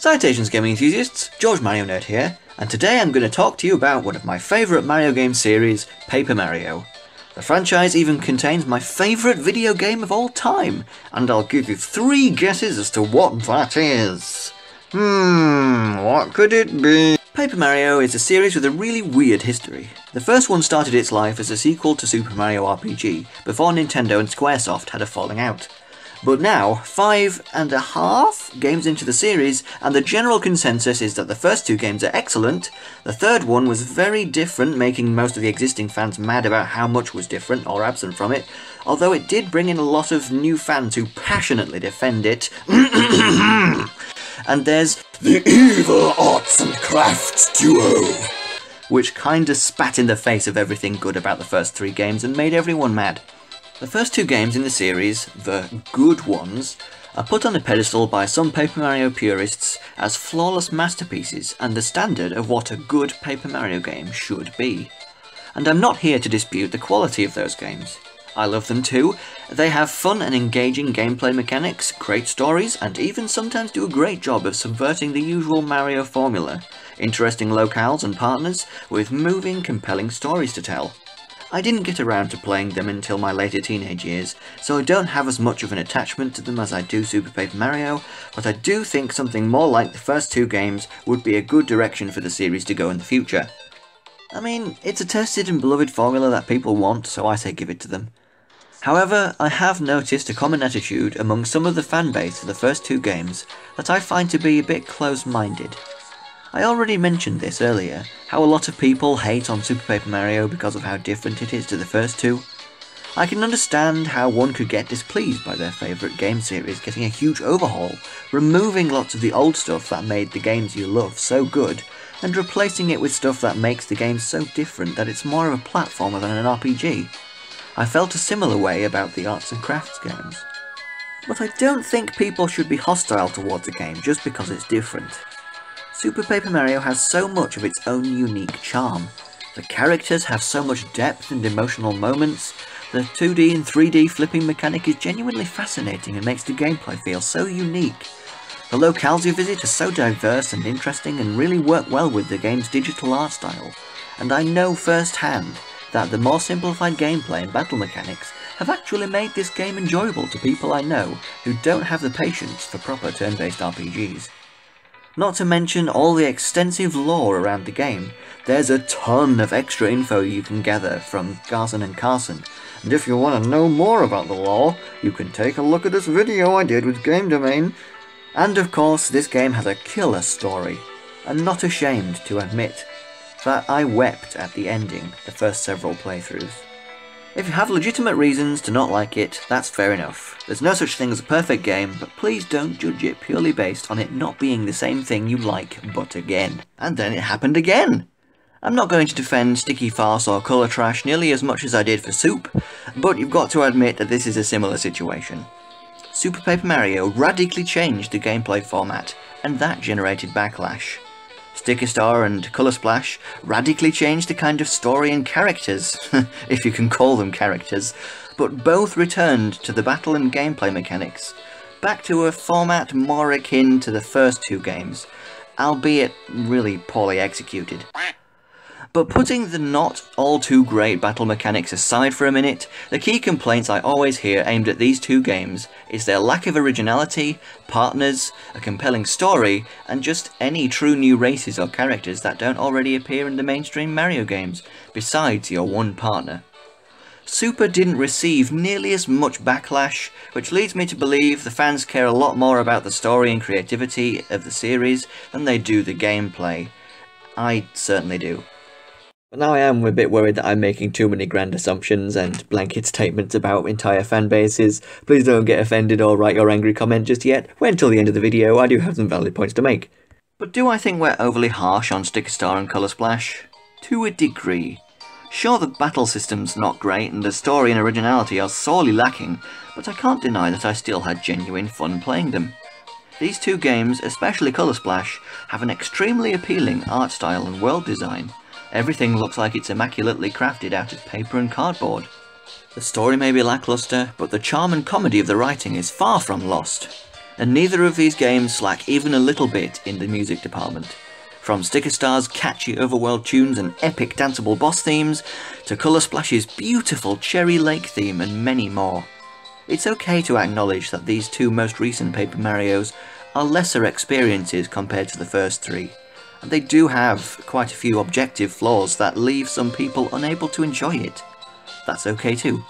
Salutations gaming enthusiasts, George Mario Nerd here, and today I'm going to talk to you about one of my favourite Mario game series, Paper Mario. The franchise even contains my favourite video game of all time, and I'll give you 3 guesses as to what that is. What could it be? Paper Mario is a series with a really weird history. The first one started its life as a sequel to Super Mario RPG, before Nintendo and Squaresoft had a falling out. But now, 5.5 games into the series, and the general consensus is that the first 2 games are excellent. The third one was very different, making most of the existing fans mad about how much was different or absent from it, although it did bring in a lot of new fans who passionately defend it. And there's the Evil Arts and Crafts Duo, which kinda spat in the face of everything good about the first 3 games and made everyone mad. The first 2 games in the series, the good ones, are put on a pedestal by some Paper Mario purists as flawless masterpieces and the standard of what a good Paper Mario game should be. And I'm not here to dispute the quality of those games. I love them too. They have fun and engaging gameplay mechanics, great stories, and even sometimes do a great job of subverting the usual Mario formula. Interesting locales and partners, with moving, compelling stories to tell. I didn't get around to playing them until my later teenage years, so I don't have as much of an attachment to them as I do Super Paper Mario, but I do think something more like the first 2 games would be a good direction for the series to go in the future. I mean, it's a tested and beloved formula that people want, so I say give it to them. However, I have noticed a common attitude among some of the fanbase for the first 2 games that I find to be a bit close-minded. I already mentioned this earlier, how a lot of people hate on Super Paper Mario because of how different it is to the first 2. I can understand how one could get displeased by their favourite game series getting a huge overhaul, removing lots of the old stuff that made the games you love so good, and replacing it with stuff that makes the game so different that it's more of a platformer than an RPG. I felt a similar way about the arts and crafts games. But I don't think people should be hostile towards a game just because it's different. Super Paper Mario has so much of its own unique charm. The characters have so much depth and emotional moments. The 2D and 3D flipping mechanic is genuinely fascinating and makes the gameplay feel so unique. The locales you visit are so diverse and interesting and really work well with the game's digital art style. And I know firsthand that the more simplified gameplay and battle mechanics have actually made this game enjoyable to people I know who don't have the patience for proper turn-based RPGs. Not to mention all the extensive lore around the game. There's a ton of extra info you can gather from Garson and Carson, and if you want to know more about the lore, you can take a look at this video I did with Game Domain. And of course, this game has a killer story. I'm not ashamed to admit that I wept at the ending the first several playthroughs. If you have legitimate reasons to not like it, that's fair enough. There's no such thing as a perfect game, but please don't judge it purely based on it not being the same thing you like, but again. And then it happened again! I'm not going to defend Sticky Farce or Colour Trash nearly as much as I did for Soup, but you've got to admit that this is a similar situation. Super Paper Mario radically changed the gameplay format, and that generated backlash. Sticker Star and Colour Splash radically changed the kind of story and characters, if you can call them characters, but both returned to the battle and gameplay mechanics, back to a format more akin to the first 2 games, albeit really poorly executed. But putting the not all too great battle mechanics aside for a minute, the key complaints I always hear aimed at these 2 games is their lack of originality, partners, a compelling story, and just any true new races or characters that don't already appear in the mainstream Mario games, besides your one partner. Super didn't receive nearly as much backlash, which leads me to believe the fans care a lot more about the story and creativity of the series than they do the gameplay. I certainly do. But now I am a bit worried that I'm making too many grand assumptions and blanket statements about entire fan bases. Please don't get offended or write your angry comment just yet. Wait until the end of the video, I do have some valid points to make. But do I think we're overly harsh on Sticker Star and Colour Splash? To a degree. Sure, the battle system's not great and the story and originality are sorely lacking, but I can't deny that I still had genuine fun playing them. These 2 games, especially Colour Splash, have an extremely appealing art style and world design. Everything looks like it's immaculately crafted out of paper and cardboard. The story may be lackluster, but the charm and comedy of the writing is far from lost. And neither of these games slack even a little bit in the music department. From Sticker Star's catchy overworld tunes and epic danceable boss themes, to Colour Splash's beautiful Cherry Lake theme and many more. It's okay to acknowledge that these two most recent Paper Marios are lesser experiences compared to the first three, and they do have quite a few objective flaws that leave some people unable to enjoy it. That's okay too.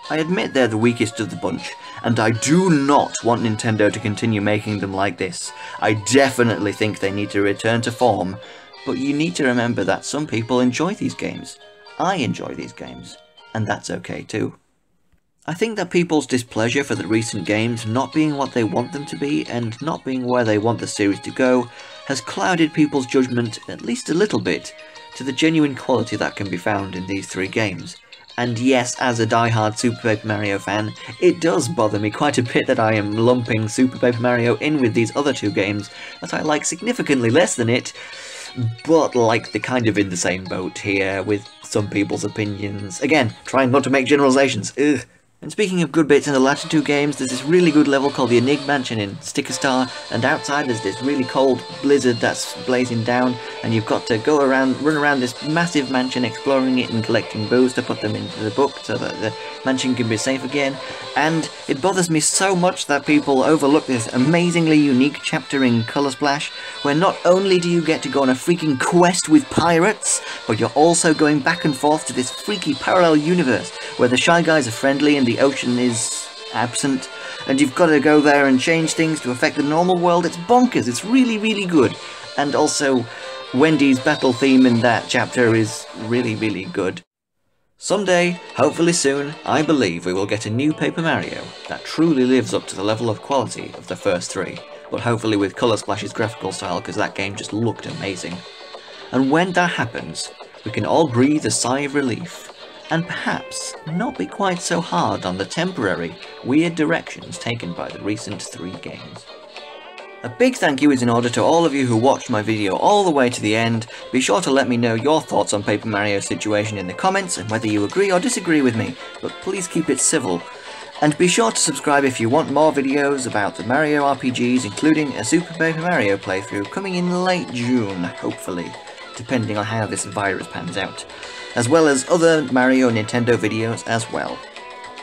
I admit they're the weakest of the bunch, and I do not want Nintendo to continue making them like this. I definitely think they need to return to form, but you need to remember that some people enjoy these games. I enjoy these games, and that's okay too. I think that people's displeasure for the recent games not being what they want them to be and not being where they want the series to go has clouded people's judgment at least a little bit to the genuine quality that can be found in these three games. And yes, as a die-hard Super Paper Mario fan, it does bother me quite a bit that I am lumping Super Paper Mario in with these other two games that I like significantly less than it, but like they're kind of in the same boat here with some people's opinions. Again, trying not to make generalizations. Ugh. And speaking of good bits in the latter two games, there's this really good level called the Enigma Mansion in Sticker Star, and outside there's this really cold blizzard that's blazing down, and you've got to run around this massive mansion exploring it and collecting boos to put them into the book so that the mansion can be safe again. And it bothers me so much that people overlook this amazingly unique chapter in Colour Splash, where not only do you get to go on a freaking quest with pirates, but you're also going back and forth to this freaky parallel universe where the Shy Guys are friendly and the ocean is absent, and you've got to go there and change things to affect the normal world. It's bonkers. It's really, really good. And also, Wendy's battle theme in that chapter is really, really good. Someday, hopefully soon, I believe we will get a new Paper Mario that truly lives up to the level of quality of the first three, but hopefully with Colour Splash's graphical style, because that game just looked amazing. And when that happens, we can all breathe a sigh of relief, and perhaps not be quite so hard on the temporary, weird directions taken by the recent three games. A big thank you is in order to all of you who watched my video all the way to the end. Be sure to let me know your thoughts on Paper Mario's situation in the comments and whether you agree or disagree with me, but please keep it civil. And be sure to subscribe if you want more videos about the Mario RPGs, including a Super Paper Mario playthrough coming in late June, hopefully, depending on how this virus pans out, as well as other Mario and Nintendo videos as well.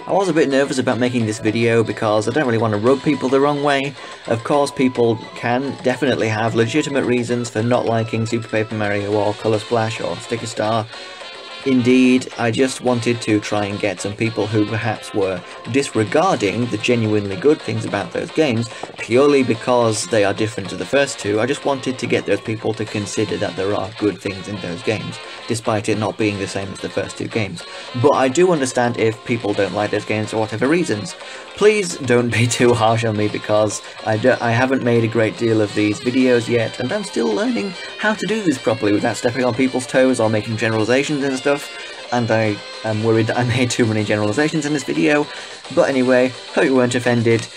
I was a bit nervous about making this video because I don't really want to rub people the wrong way. Of course, people can definitely have legitimate reasons for not liking Super Paper Mario or Colour Splash or Sticker Star. Indeed, I just wanted to try and get some people who perhaps were disregarding the genuinely good things about those games purely because they are different to the first two. I just wanted to get those people to consider that there are good things in those games, despite it not being the same as the first two games. But I do understand if people don't like those games for whatever reasons. Please don't be too harsh on me because I haven't made a great deal of these videos yet, and I'm still learning how to do this properly without stepping on people's toes or making generalizations and stuff, and I am worried that I made too many generalizations in this video. But anyway, hope you weren't offended.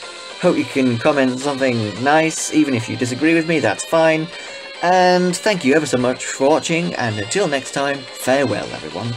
Hope you can comment something nice, even if you disagree with me, that's fine. And thank you ever so much for watching, and until next time, farewell everyone.